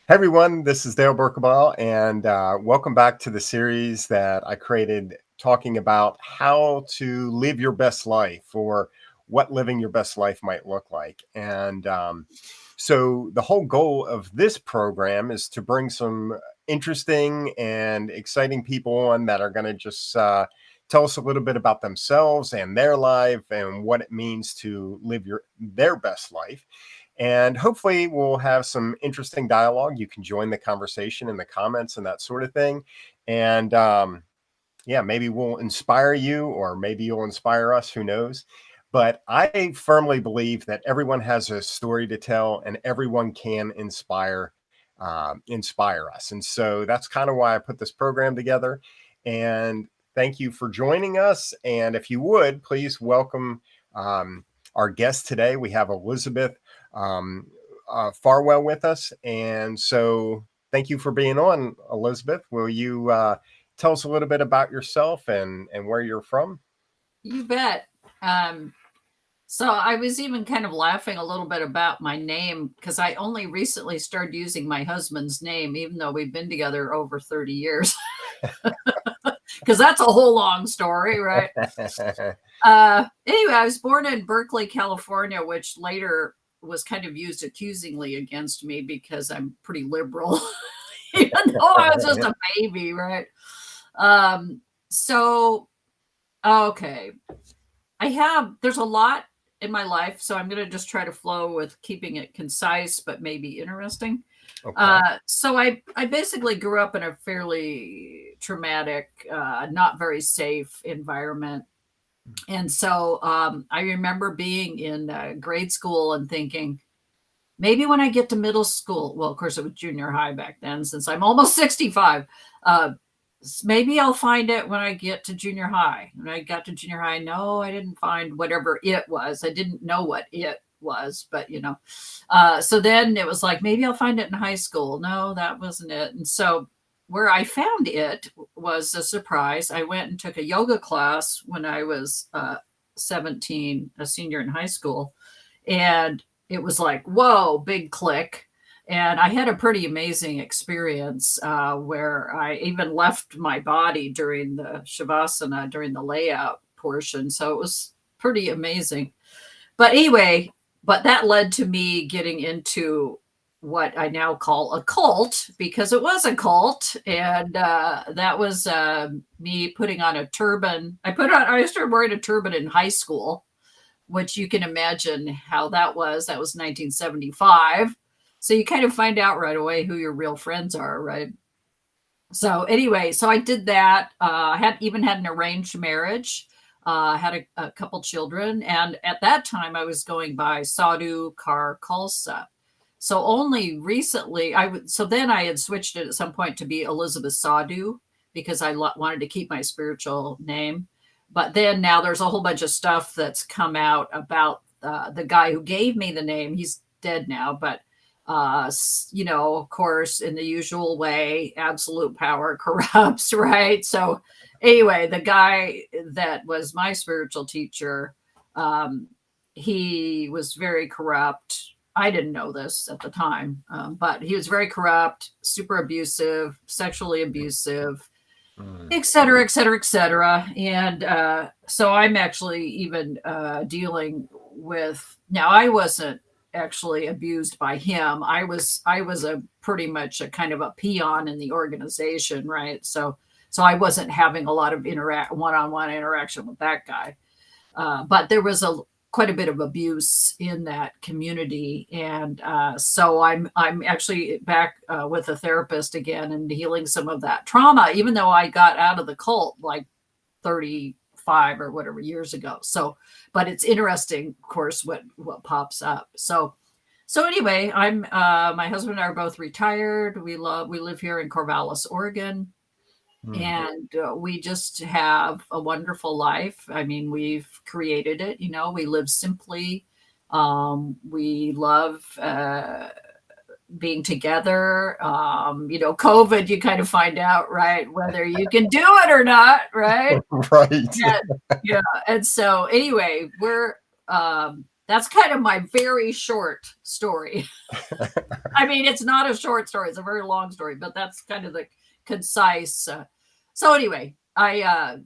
Hey everyone, this is Dale Berkebile, and welcome back to the series that I created talking about how to live your best life or what living your best life might look like. And so the whole goal of this program is to bring some interesting and exciting people on that are going to just tell us a little bit about themselves and their life and what it means to live their best life. And hopefully, we'll have some interesting dialogue. You can join the conversation in the comments and that sort of thing. And yeah, maybe we'll inspire you, or maybe you'll inspire us. Who knows? But I firmly believe that everyone has a story to tell, and everyone can inspire us. And so that's kind of why I put this program together. And thank you for joining us. And if you would please welcome our guest today. We have Elizabeth um, Farwell with us. And so thank you for being on, Elizabeth. Will you tell us a little bit about yourself and where you're from? You bet. So I was even kind of laughing a little bit about my name because I only recently started using my husband's name, even though we've been together over 30 years, because that's a whole long story, right? Anyway, I was born in Berkeley, California, which later was kind of used accusingly against me because I'm pretty liberal, even though I was just a baby, right? So, okay. There's a lot in my life, so I'm going to just try to flow with keeping it concise, but maybe interesting. Okay. So I basically grew up in a fairly traumatic, not very safe environment. And so I remember being in grade school and thinking, maybe when I get to middle school, well, of course, it was junior high back then, since I'm almost 65. Uh, Maybe I'll find it when I get to junior high. When I got to junior high, no, I didn't find whatever it was. I didn't know what it was, but so then it was like, maybe I'll find it in high school. No, that wasn't it. And so where I found it was a surprise. I went and took a yoga class when I was 17, a senior in high school. And it was like, whoa, big click. And I had a pretty amazing experience where I even left my body during the Shavasana, during the layout portion. So it was pretty amazing. But anyway, but that led to me getting into what I now call a cult, because it was a cult. And that was me putting on a turban. I started wearing a turban in high school, which you can imagine how that was. That was 1975. So you kind of find out right away who your real friends are, right? So anyway, so I did that. Had an arranged marriage. Had a couple children, and at that time I was going by Sadhu Kar Khalsa. So only recently, so then I had switched it at some point to be Elizabeth Sadhu because I wanted to keep my spiritual name. But then now there's a whole bunch of stuff that's come out about the guy who gave me the name. He's dead now, but of course, in the usual way, absolute power corrupts, right? So, anyway, the guy that was my spiritual teacher, um, he was very corrupt. I didn't know this at the time, but he was very corrupt, super abusive, sexually abusive, Mm. et cetera, et cetera, et cetera. And so I'm actually even dealing with now. I wasn't actually abused by him. I was a pretty much a kind of a peon in the organization, right? So I wasn't having a lot of one-on-one interaction with that guy. But there was a quite a bit of abuse in that community, and so I'm actually back with a therapist again and healing some of that trauma, even though I got out of the cult like 35 or whatever years ago. So, but it's interesting, of course, what pops up. So anyway, I'm my husband and I are both retired. We live here in Corvallis, Oregon, Mm. and we just have a wonderful life. I mean, we've created it. We live simply. We love being together. COVID, you kind of find out, right, whether you can do it or not, right? Right. Yeah, yeah. And so, anyway, we're that's kind of my very short story. I mean, it's not a short story; it's a very long story, but that's kind of the concise. So anyway, I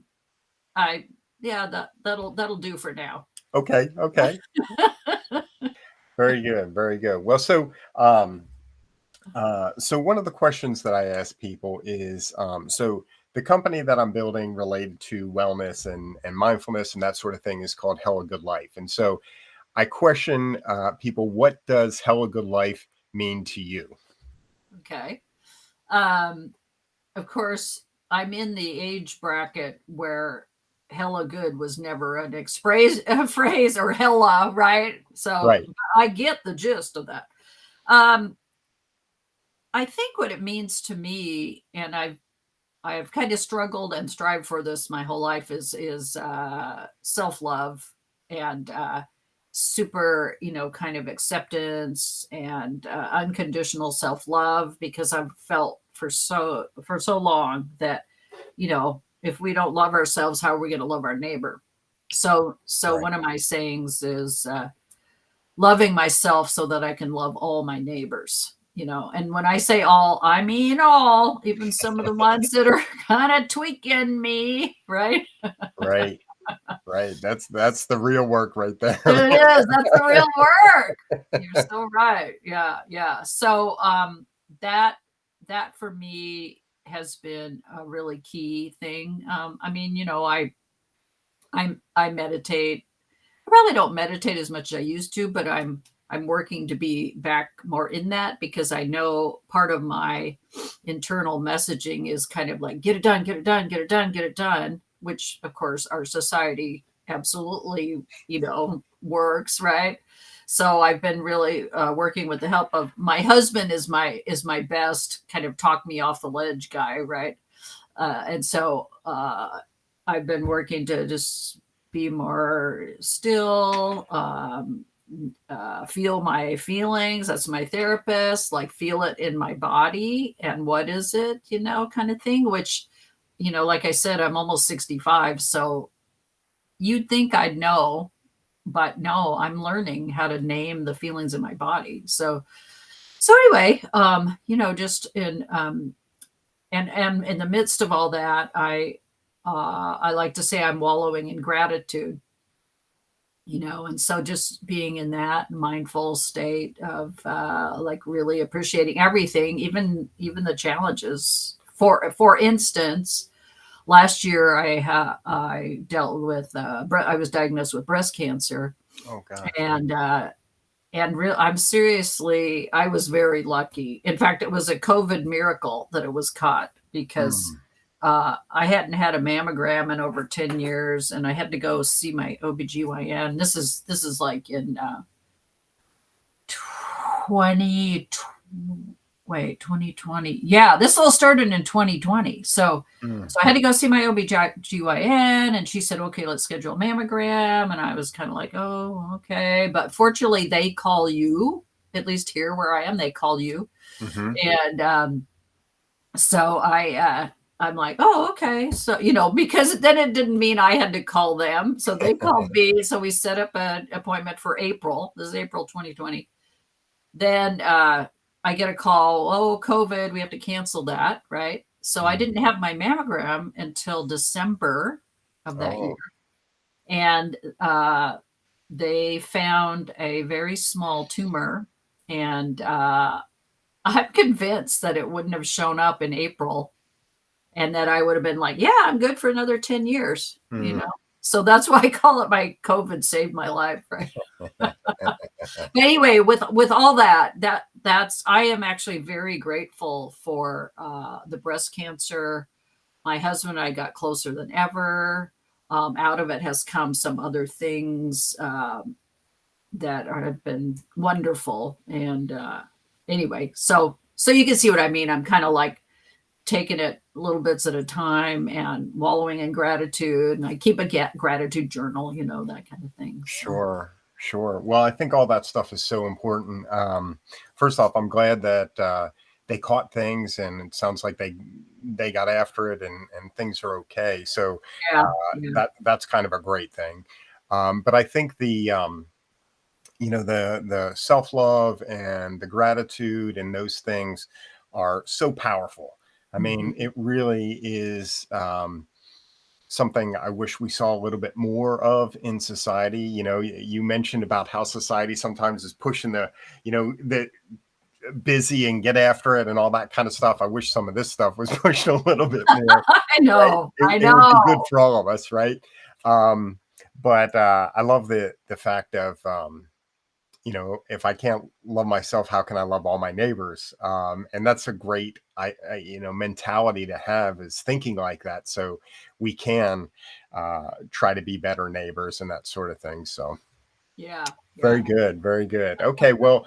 yeah, that'll do for now. Okay. Okay. Very good. Very good. Well, so one of the questions that I ask people is, so the company that I'm building related to wellness and mindfulness and that sort of thing is called Hellagood Life. And so I question people, what does Hellagood Life mean to you? Okay. Um, of course, I'm in the age bracket where hella good was never an express a phrase or hella, right? So Right. I get the gist of that. Um, I think what it means to me, and I've kind of struggled and strived for this my whole life, is self-love and super, kind of acceptance and unconditional self-love, because I've felt for so long that, if we don't love ourselves, how are we going to love our neighbor? So Right. one of my sayings is loving myself so that I can love all my neighbors. And when I say all, I mean all, even some of the ones that are kind of tweaking me, right? Right. Right. That's the real work right there. It is. That's the real work. You're so right. Yeah, yeah. So that that for me has been a really key thing. I mean, I meditate. I really don't meditate as much as I used to, but I'm working to be back more in that, because I know part of my internal messaging is kind of like, get it done, get it done, get it done, get it done, which of course our society absolutely, works, right? So I've been really working with the help of my husband, is my best kind of talk me off the ledge guy, right? And so I've been working to just be more still, feel my feelings. That's my therapist, like feel it in my body and what is it, kind of thing, which, like I said, I'm almost 65. So you'd think I'd know, but no, I'm learning how to name the feelings in my body. So anyway, just and in the midst of all that, I like to say I'm wallowing in gratitude, and so just being in that mindful state of like really appreciating everything, even the challenges. For instance, last year I dealt with I was diagnosed with breast cancer, Oh gosh. and I was very lucky. In fact, it was a COVID miracle that it was caught, because Mm. I hadn't had a mammogram in over 10 years, and I had to go see my OBGYN. This is like in 20 wait, 2020. Yeah, this all started in 2020. Mm. So I had to go see my OBGYN, and she said, okay, let's schedule a mammogram. And I was kind of like, oh, okay. But fortunately, they call you, at least here where I am, they call you. Hmm. And so I'm like, oh, okay. So, because then it didn't mean I had to call them. So they called me. So we set up an appointment for April. This is April 2020. Then I get a call, oh, COVID, we have to cancel that, right? So I didn't have my mammogram until December of that year. Oh. And they found a very small tumor. And I'm convinced that it wouldn't have shown up in April, and that I would have been like, yeah, I'm good for another 10 years, Mm. So that's why I call it my COVID saved my life, right? But anyway, with all that's I am actually very grateful for the breast cancer. My husband and I got closer than ever. Out of it has come some other things that have been wonderful. And anyway, so you can see what I mean. I'm kind of like taking it little bits at a time and wallowing in gratitude. And I keep a gratitude journal, that kind of thing. So Sure, sure. Well, I think all that stuff is so important. First off, I'm glad that they caught things, and it sounds like they got after it, and things are okay. So yeah, yeah. that's kind of a great thing. But I think the self-love and the gratitude and those things are so powerful. I mean, Mhm. it really is something I wish we saw a little bit more of in society. You mentioned about how society sometimes is pushing the busy and get after it and all that kind of stuff. I wish some of this stuff was pushed a little bit more. I Right? know, It, I it would be know. good for all of us, right? Um, but I love the fact of if I can't love myself, how can I love all my neighbors? And that's a great mentality to have, is thinking like that, so we can try to be better neighbors and that sort of thing. So Yeah, very yeah. good, very good. Okay, well,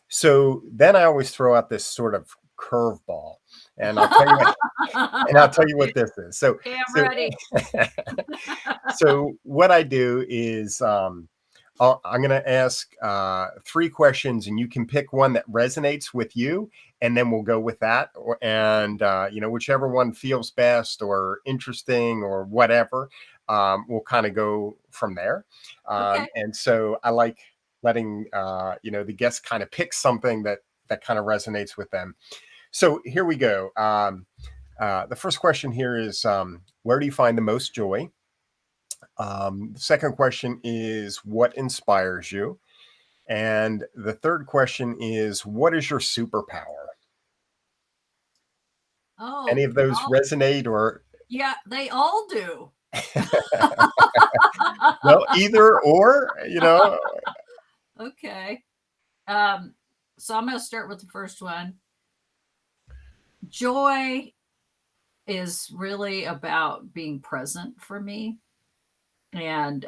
so then I always throw out this sort of curveball, and I'll tell you what Okay, this is. So okay, I'm so ready. so what I do is I'm going to ask three questions, and you can pick one that resonates with you, and then we'll go with that. And whichever one feels best or interesting or whatever, we'll kind of go from there. Okay. And so I like letting the guests kind of pick something that kind of resonates with them. So here we go. The first question here is, where do you find the most joy? The second question is, what inspires you? And the third question is, what is your superpower? Any Oh, of those well, resonate or yeah, they all do. well, either or. Okay. Um, so I'm gonna start with the first one. Joy is really about being present for me, and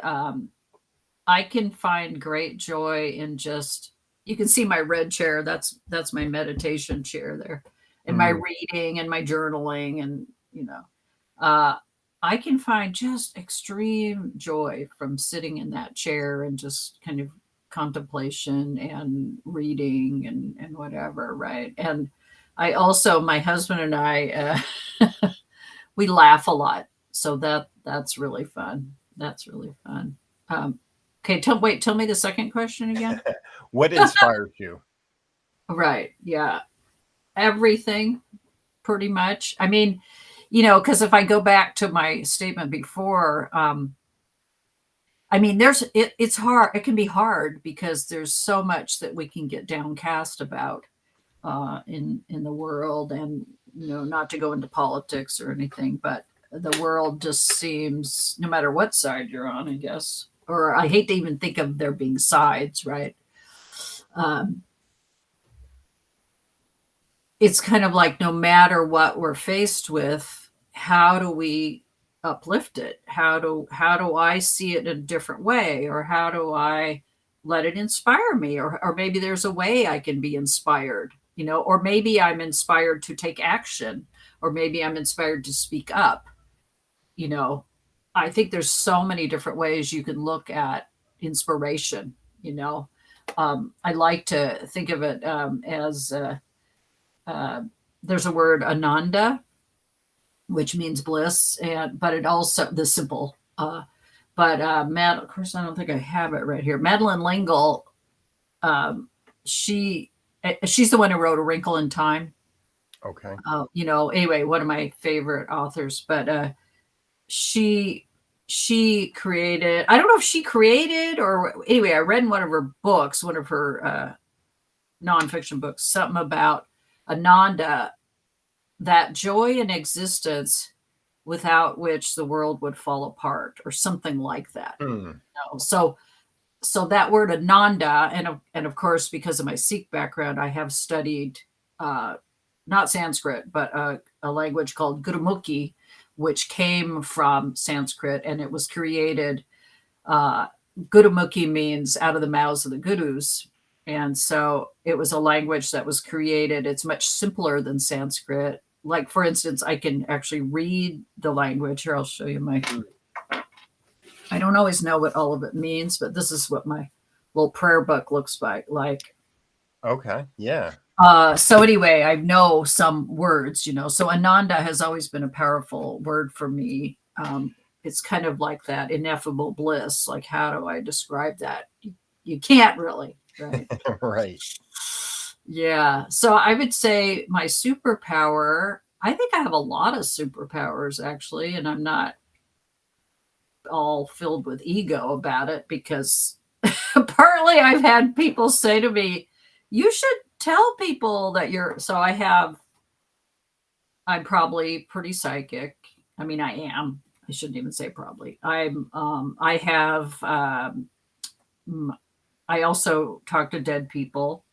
I can find great joy in just, you can see my red chair. That's my meditation chair there, and my Mm, reading and my journaling, and uh, I can find just extreme joy from sitting in that chair and just kind of contemplation and reading and whatever, right? And I also, my husband and I, we laugh a lot, so that's really fun. That's really fun. Um, okay, tell me the second question again. what inspires you? Right, yeah, everything pretty much. I mean, because if I go back to my statement before, I mean, it's hard. It can be hard because there's so much that we can get downcast about in the world, and not to go into politics or anything, but the world just seems, no matter what side you're on, I guess, or I hate to even think of there being sides, right? Um, it's kind of like, no matter what we're faced with, how do we uplift it? How do I see it in a different way, or how do I let it inspire me, or maybe there's a way I can be inspired, or maybe I'm inspired to take action, or maybe I'm inspired to speak up. you know I think there's so many different ways you can look at inspiration. I like to think of it as uh, there's a word, ananda, which means bliss, and but it also, the simple. But of course, I don't think I have it right here. Madeline L'Engle, um, she she's the one who wrote A Wrinkle in Time. Okay. Anyway, one of my favorite authors. But she she created. I don't know if she created, or anyway, I read in one of her books, one of her nonfiction books, something about Ananda, that joy in existence without which the world would fall apart, or something like that. Hmm. So that word Ananda, and of course, because of my Sikh background, I have studied uh, not Sanskrit, but a language called Gurumukhi, which came from Sanskrit, and it was created. Uh, Gurumukhi means out of the mouths of the gurus. And so it was a language that was created. It's much simpler than Sanskrit. Like, for instance, I can actually read the language. Here, I'll show you my. I don't always know what all of it means, but this is what my little prayer book looks like. Okay. Yeah. So anyway, I know some words. So Ananda has always been a powerful word for me. It's kind of like that ineffable bliss. Like, how do I describe that? you can't really, right? Right. Yeah. So I would say my superpower, I think I have a lot of superpowers actually, and I'm not all filled with ego about it because partly I've had people say to me, you should tell people that so I'm probably pretty psychic. I mean, I am. I shouldn't even say probably. I also talk to dead people,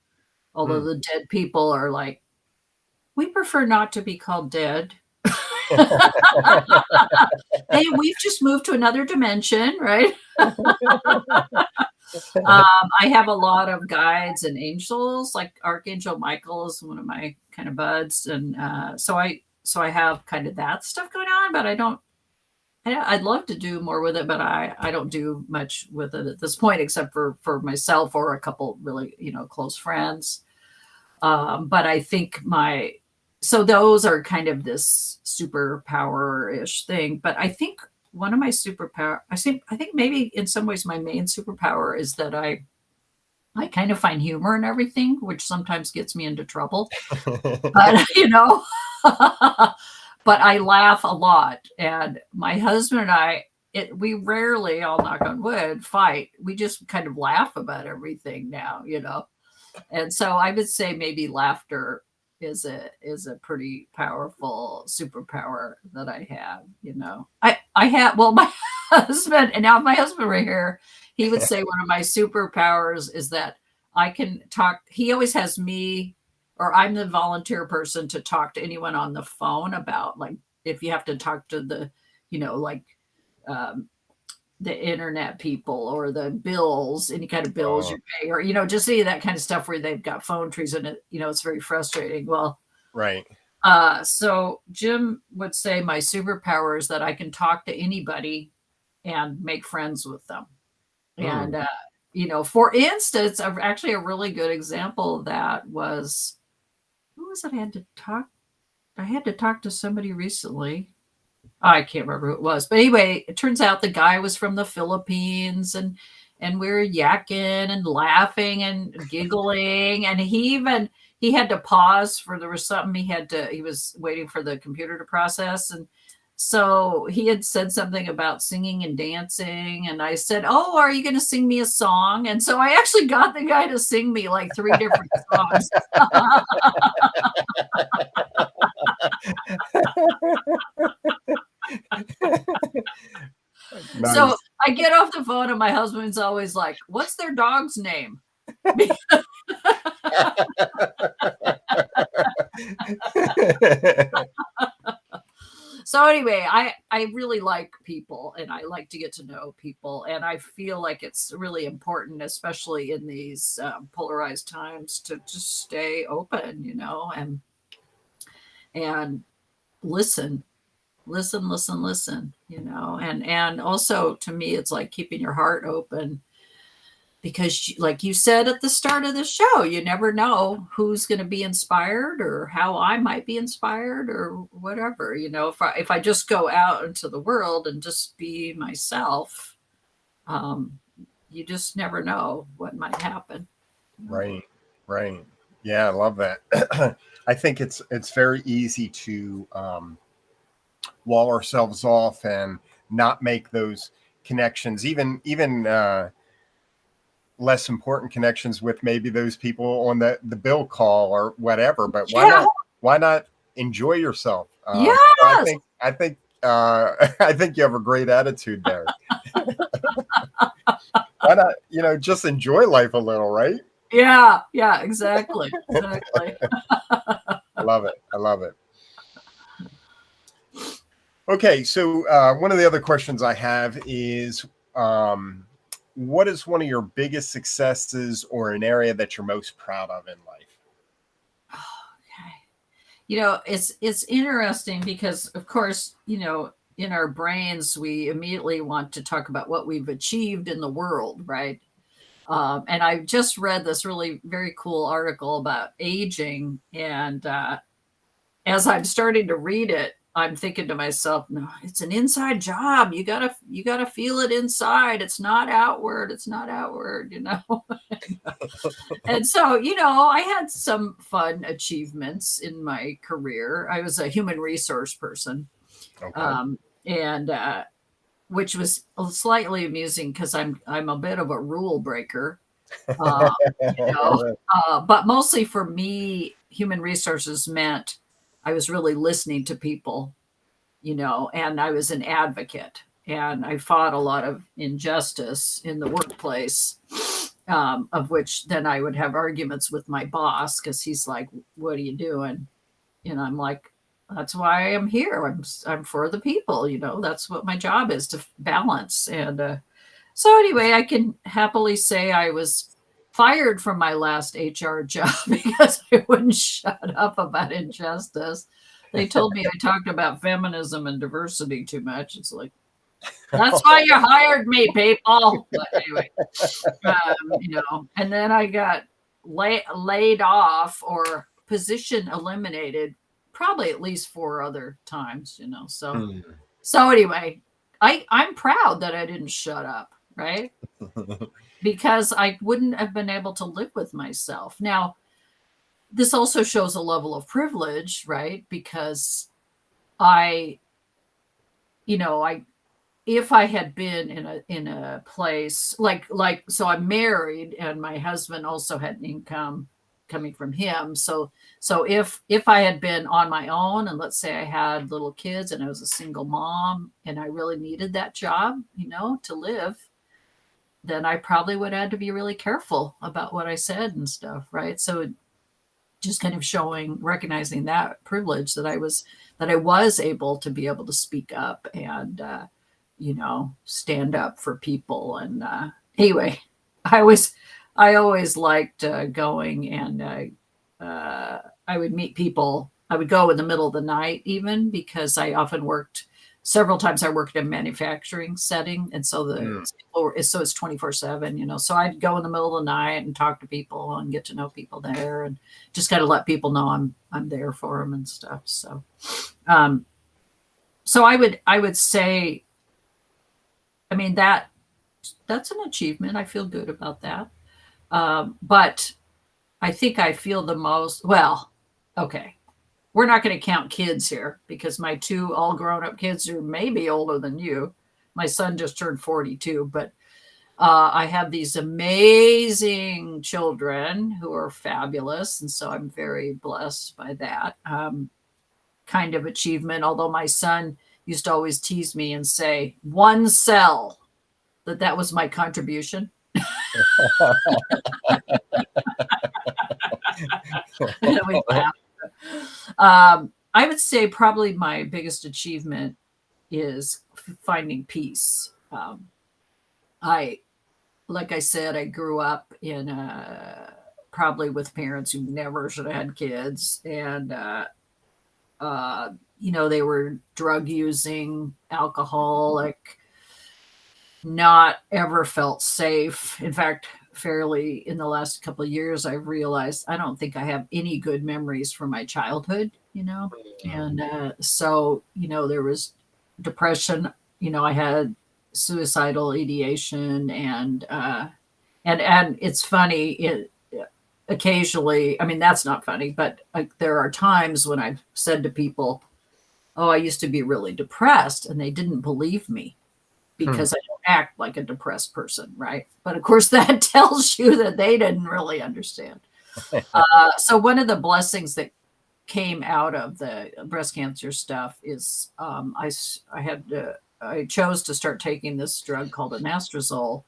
although Mm. the dead people are like, we prefer not to be called dead. We've just moved to another dimension, right? I have a lot of guides and angels, like Archangel Michael is one of my kind of buds, and so I have kind of that stuff going on, but I'd love to do more with it, but I don't do much with it at this point, except for myself or a couple really close friends. But I think so those are kind of this superpower-ish thing. But I think one of my superpower, I think maybe in some ways my main superpower is that I kind of find humor in everything, which sometimes gets me into trouble. But but I laugh a lot. And my husband and we rarely, I'll knock on wood, fight. We just kind of laugh about everything now. And so I would say maybe laughter is a pretty powerful superpower that I have. I have, well, my husband, and now if my husband were here, he would say one of my superpowers is that I can talk. He always has me, or I'm the volunteer person to talk to anyone on the phone about, like, if you have to talk to like um, the internet people or the bills, any kind of bills Oh, you pay, or just any of that kind of stuff where they've got phone trees in it. It's very frustrating. Well, right. so Jim would say my superpower is that I can talk to anybody and make friends with them. Mm. And for instance, actually a really good example of that was, who was it I had to talk? I had to talk to somebody recently. I can't remember who it was, but anyway, it turns out the guy was from the Philippines, and we were yakking and laughing and giggling, and he had to pause for, there was something he was waiting for the computer to process, and so he had said something about singing and dancing, and I said, "Oh, are you going to sing me a song?" And so I actually got the guy to sing me like 3 different songs. So Nice. I get off the phone and my husband's always like, "What's their dog's name?" So anyway, I really like people, and I like to get to know people, and I feel like it's really important, especially in these polarized times, to just stay open, and listen, listen, listen, listen, and also to me, it's like keeping your heart open, because like you said at the start of the show, you never know who's going to be inspired or how I might be inspired or whatever. If I just go out into the world and just be myself, um, you just never know what might happen. Right. Right. Yeah, I love that. I think it's very easy to wall ourselves off and not make those connections, even less important connections with maybe those people on the bill call or whatever. But Yeah. why not enjoy yourself? So I Yes. think I think I think you have a great attitude there. Why not, just enjoy life a little, right? Yeah. Yeah. Exactly. Exactly. I love it. I love it. Okay, so one of the other questions I have is, um, what is one of your biggest successes or an area that you're most proud of in life? Okay. It's interesting because, of course, in our brains, we immediately want to talk about what we've achieved in the world, right? And I just read this really very cool article about aging, and as I'm starting to read it, I'm thinking to myself, no, it's an inside job. You gotta feel it inside. It's not outward. It's not outward, And so, I had some fun achievements in my career. I was a human resource person, Okay. um, and which was slightly amusing because I'm a bit of a rule breaker. Uh, you know, but mostly for me, human resources meant I was really listening to people, and I was an advocate, and I fought a lot of injustice in the workplace, of which then I would have arguments with my boss because he's like, "What are you doing?" And I'm like, "That's why I'm here. I'm for the people. That's what my job is, to balance." And so anyway, I can happily say I was fired from my last HR job because I wouldn't shut up about injustice. They told me I talked about feminism and diversity too much. It's like, that's why you hired me, people. But anyway, and then I got laid off or position eliminated probably at least 4 other times. So Hmm. so anyway, I'm proud that I didn't shut up, right? Because I wouldn't have been able to live with myself. Now, this also shows a level of privilege, right? Because I, I if I had been in a place so I'm married and my husband also had an income coming from him. So if I had been on my own, and let's say I had little kids and I was a single mom and I really needed that job, to live, then I probably would have had to be really careful about what I said and stuff, right? So just kind of recognizing that privilege that I was able to be able to speak up and stand up for people. And anyway, I was I always liked going, and I would meet people. I would go in the middle of the night, even because I often worked. Several times I worked in a manufacturing setting, and so Hmm. it's 24/7. So I'd go in the middle of the night and talk to people and get to know people there, and just kind of let people know I'm there for them and stuff. Um, so I would say, I mean, that's an achievement. I feel good about that. But I think I feel the most, well, okay. We're not going to count kids here because my two all grown up kids are maybe older than you. My son just turned 42, but I have these amazing children who are fabulous. And so I'm very blessed by that kind of achievement. Although my son used to always tease me and say, one cell, that was my contribution. And we laughed. I would say probably my biggest achievement is finding peace. I, like I said, I grew up in probably with parents who never should have had kids, and they were drug using, alcoholic, not ever felt safe. In fact, fairly in the last couple of years, I've realized I don't think I have any good memories from my childhood. And so, there was depression, I had suicidal ideation, and it's funny, occasionally, I mean, that's not funny, but there are times when I've said to people, oh, I used to be really depressed, and they didn't believe me Hmm. because I don't act like a depressed person, right? But of course, that tells you that they didn't really understand. So one of the blessings that came out of the breast cancer stuff is I chose to start taking this drug called anastrozole,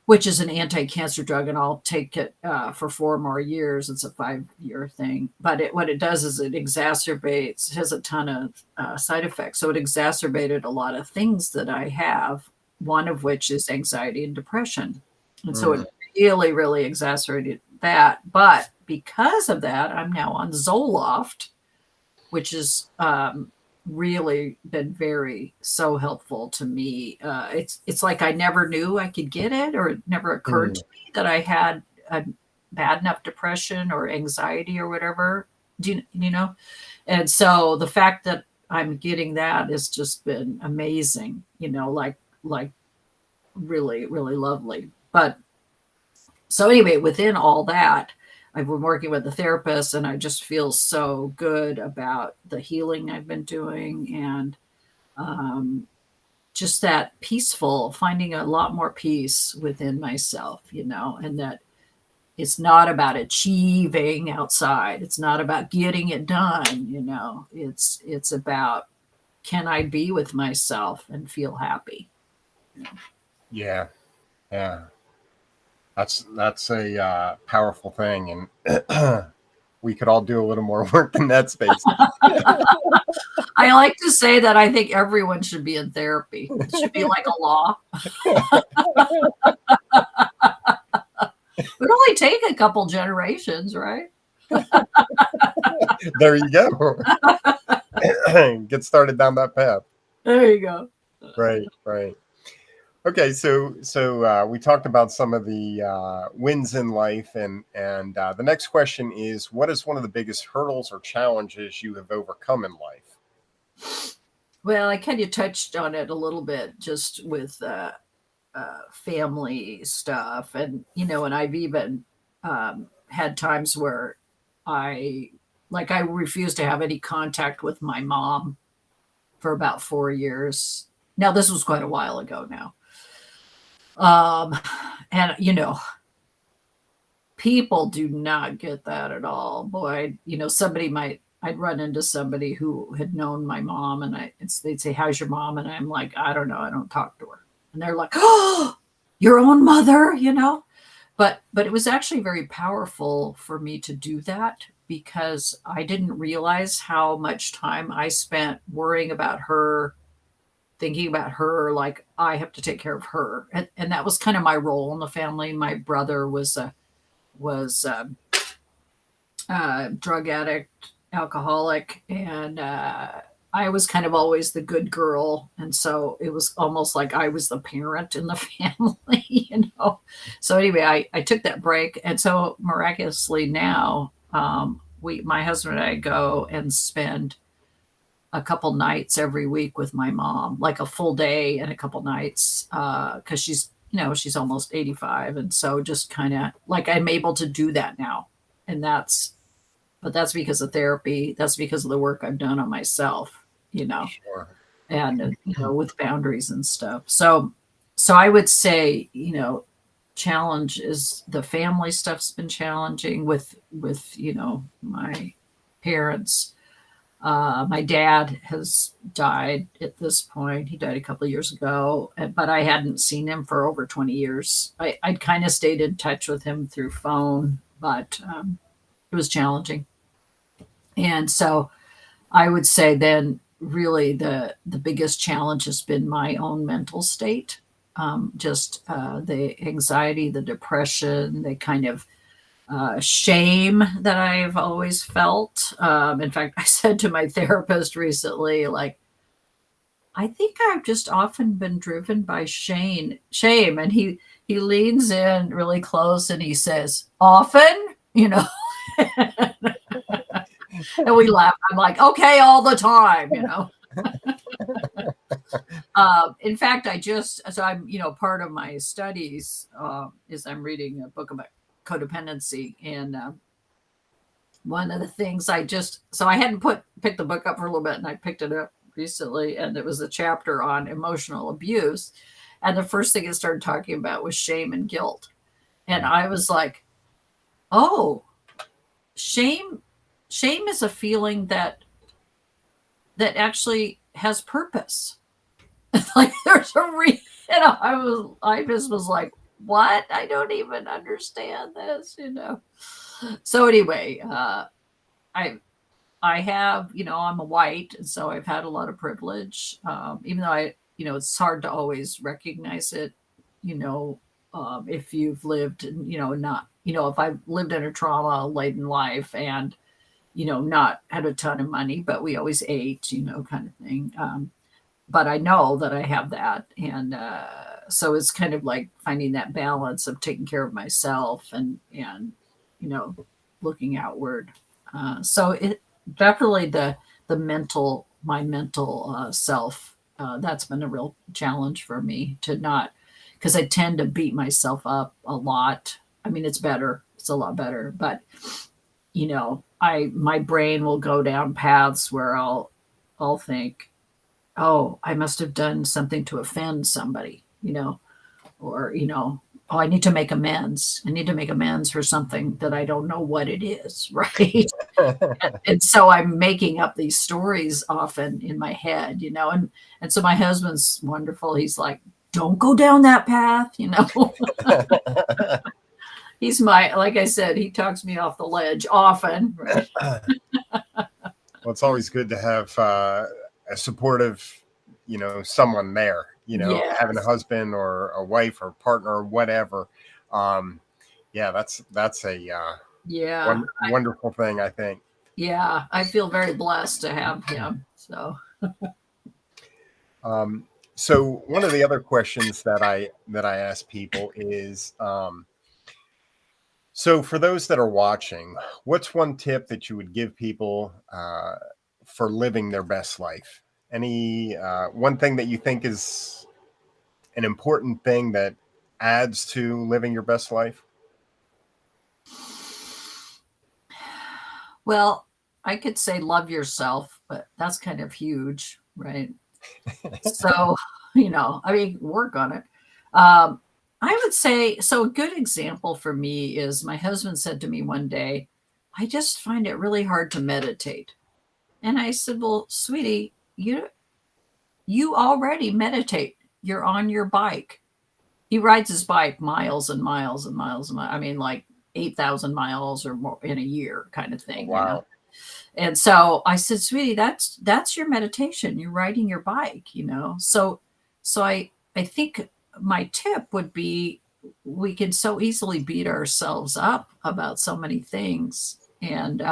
which is an anti-cancer drug, and I'll take it for 4 more years. It's a 5-year thing, but what it does is it has a ton of side effects. So it exacerbated a lot of things that I have, one of which is anxiety and depression. And so Hmm. it really, really exacerbated that. But because of that, I'm now on Zoloft, which is really been so helpful to me. It's like I never knew I could get it, or it never occurred Hmm. to me that I had a bad enough depression or anxiety or whatever. Do you know? And so the fact that I'm getting that has just been amazing, like really, really lovely. But so anyway, within all that, I've been working with a therapist and I just feel so good about the healing I've been doing and um, just that peaceful, finding a lot more peace within myself, and that it's not about achieving outside. It's not about getting it done, It's about can I be with myself and feel happy? Yeah. Yeah. That's a powerful thing, and we could all do a little more work in that space. I like to say that I think everyone should be in therapy. It should be like a law. It would only take a couple generations, right? There you go. Get started down that path. There you go. Right, right. Okay, so we talked about some of the wins in life, and the next question is, what is one of the biggest hurdles or challenges you have overcome in life? Well, I kind of touched on it a little bit just with family stuff, and I've even had times where I I refused to have any contact with my mom for about 4 years. Now, this was quite a while ago now. Um, and people do not get that at all. Boy, I'd run into somebody who had known my mom, and they'd say, "How's your mom?" And I'm like, "I don't know. I don't talk to her." And they're like, "Oh, your own mother." But it was actually very powerful for me to do that because I didn't realize how much time I spent worrying about her, thinking about her, like I have to take care of her, and that was kind of my role in the family. My brother was a drug addict, alcoholic, and I was kind of always the good girl, and so it was almost like I was the parent in the family. So anyway, I took that break, and so miraculously now, my husband and I go and spend a couple nights every week with my mom, like a full day and a couple nights, because she's almost 85, and so just kind of like I'm able to do that now, and that's because of therapy. That's because of the work I've done on myself, Sure. and with boundaries and stuff. So I would say, challenge is the family stuff's been challenging with my parents. My dad has died at this point. He died a couple of years ago, but I hadn't seen him for over 20 years. I'd kind of stayed in touch with him through phone, but it was challenging. And so I would say then really the biggest challenge has been my own mental state. Just the anxiety, the depression, the kind of shame that I've always felt. In fact, I said to my therapist recently, like, I think I've just often been driven by shame. And he leans in really close and he says, often, and we laugh. I'm like, okay, all the time. In fact, part of my studies is I'm reading a book about codependency, and one of the things so I hadn't picked the book up for a little bit, and I picked it up recently, and it was a chapter on emotional abuse, and the first thing it started talking about was shame and guilt, and I was like, oh, shame is a feeling that actually has purpose. Like there's a reason. I just was like, what? I don't even understand this. So anyway, I I have, I'm a white, and so I've had a lot of privilege. Even though it's hard to always recognize it, you know, if you've lived, not, if I've lived in a trauma laden life and, not had a ton of money, but we always ate, kind of thing. But I know that I have that. And so it's kind of like finding that balance of taking care of myself and, you know, looking outward. So it definitely the mental my mental self. That's been a real challenge for me to not, because I tend to beat myself up a lot. I mean, it's better, it's a lot better, but my brain will go down paths where I'll think, oh, I must have done something to offend somebody, or oh, I need to make amends. I need to make amends for something that I don't know what it is, right? And so I'm making up these stories often in my head, and so my husband's wonderful. He's like, don't go down that path, He's like I said, he talks me off the ledge often, right? Well, it's always good to have a supportive, someone there, having a Yes. husband or a wife or partner or whatever. Um, yeah, that's a Yeah. wonderful thing, I think. Yeah, I feel very blessed to have him. So, Um, so one of the other questions that I ask people is, so for those that are watching, what's one tip that you would give people for living their best life? Any one thing that you think is an important thing that adds to living your best life? well, I could say love yourself, but that's kind of huge, right? So, I mean, work on it. Um, I would say, so a good example for me is my husband said to me one day, I just find it really hard to meditate. And I said, well, sweetie, you already meditate. You're on your bike. He rides his bike miles and miles and miles and miles. I mean, like 8,000 miles or more in a year kind of Oh, thing. wow. And so I said, sweetie, that's your meditation. You're riding your bike. So I think my tip would be, we can so easily beat ourselves up about so many things. And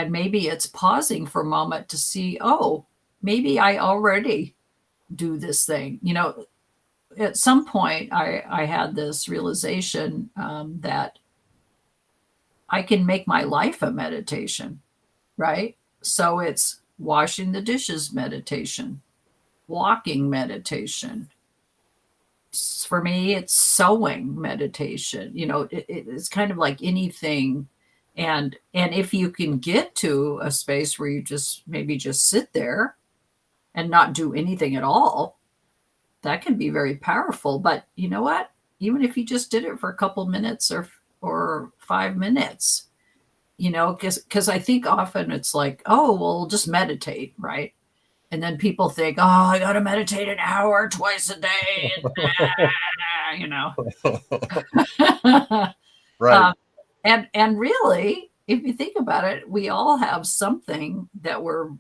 maybe it's pausing for a moment to see, oh, maybe I already do this thing. At some point I had this realization that I can make my life a meditation, right? So it's washing the dishes meditation, walking meditation. For me, it's sewing meditation. It's kind of like anything. And if you can get to a space where you just maybe just sit there and not do anything at all, that can be very powerful. But you know what? Even if you just did it for a couple minutes or 5 minutes, because I think often it's like, oh, well, just meditate, right? And then people think, oh, I got to meditate an hour twice a day, and Right. um, and really, if you think about it, we all have something that we're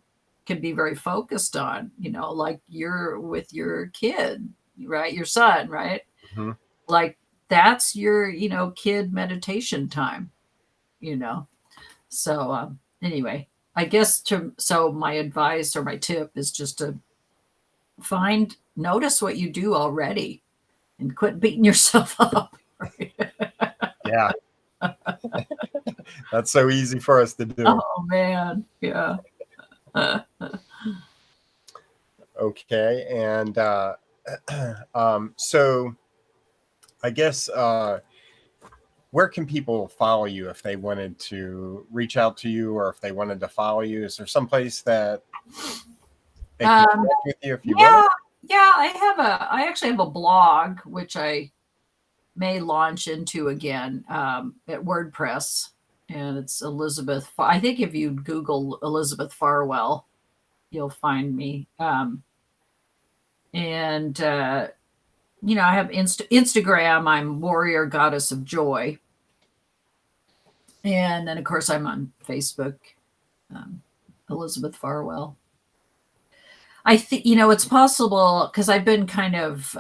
can be very focused on. Like you're with your kid, right? Your son, right? Mhm. Like that's your kid meditation time. You know. So anyway, I guess so my advice or my tip is just to notice what you do already and quit beating yourself up. Right? Yeah, that's so easy for us to do. Oh man, yeah. Okay, and so I guess where can people follow you if they wanted to reach out to you or if they wanted to follow you? Is there someplace that they can Um, connect with you if you yeah, wanted? yeah. I actually have a blog which I may launch into again at WordPress, and it's Elizabeth. I think if you Google Elizabeth Farwell, you'll find me. And I have Instagram. I'm Warrior Goddess of Joy, and then of course I'm on Facebook, um, Elizabeth Farwell. I think it's possible because I've been kind of.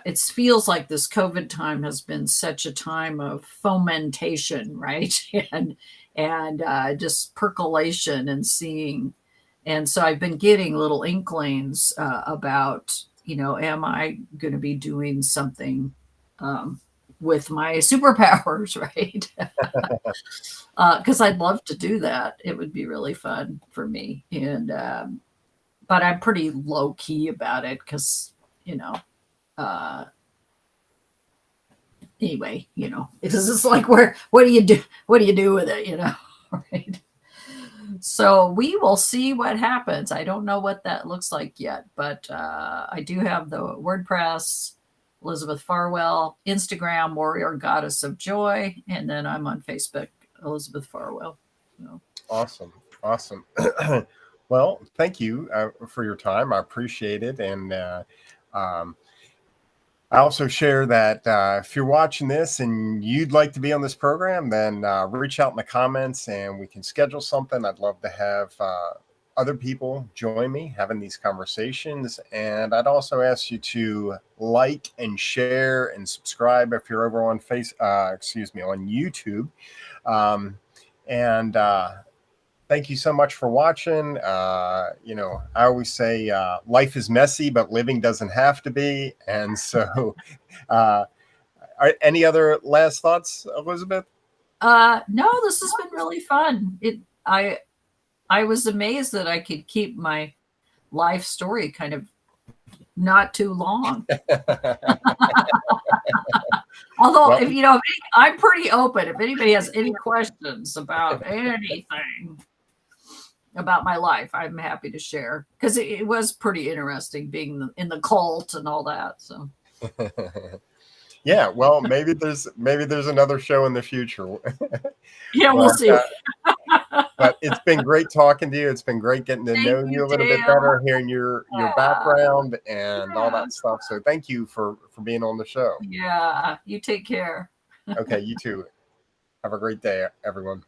It feels like this COVID time has been such a time of fomentation, right? and just percolation and seeing, and so I've been getting little inklings about, am I going to be doing something um, with my superpowers, right? Because I'd love to do that. It would be really fun for me, and but I'm pretty low key about it because, you know, uh, anyway, it's just like, what do you do? What do you do with it? Right. So we will see what happens. I don't know what that looks like yet, but I do have the WordPress, Elizabeth Farwell, Instagram, Warrior Goddess of Joy, and then I'm on Facebook, Elizabeth Farwell. So. Awesome. Awesome. Well, thank you for your time. I appreciate it. And um, I also share that if you're watching this and you'd like to be on this program, then reach out in the comments and we can schedule something. I'd love to have other people join me having these conversations. And I'd also ask you to like and share and subscribe if you're over on on YouTube. And thank you so much for watching. I always say life is messy, but living doesn't have to be. And so, any other last thoughts, Elizabeth? No, this has been really fun. I was amazed that I could keep my life story kind of not too long. Although, Well, if I'm pretty open. If anybody has any questions about anything about my life, I'm happy to share because it was pretty interesting being in the cult and all that. So. Yeah, well, maybe there's another show in the future. Yeah, But, we'll see. but it's been great talking to you. It's been great getting to Thank know you, you a little bit Dale. better, hearing your background and all Yeah. that stuff. So thank you for being on the show. Yeah, you take care. Okay, you too. Have a great day, everyone.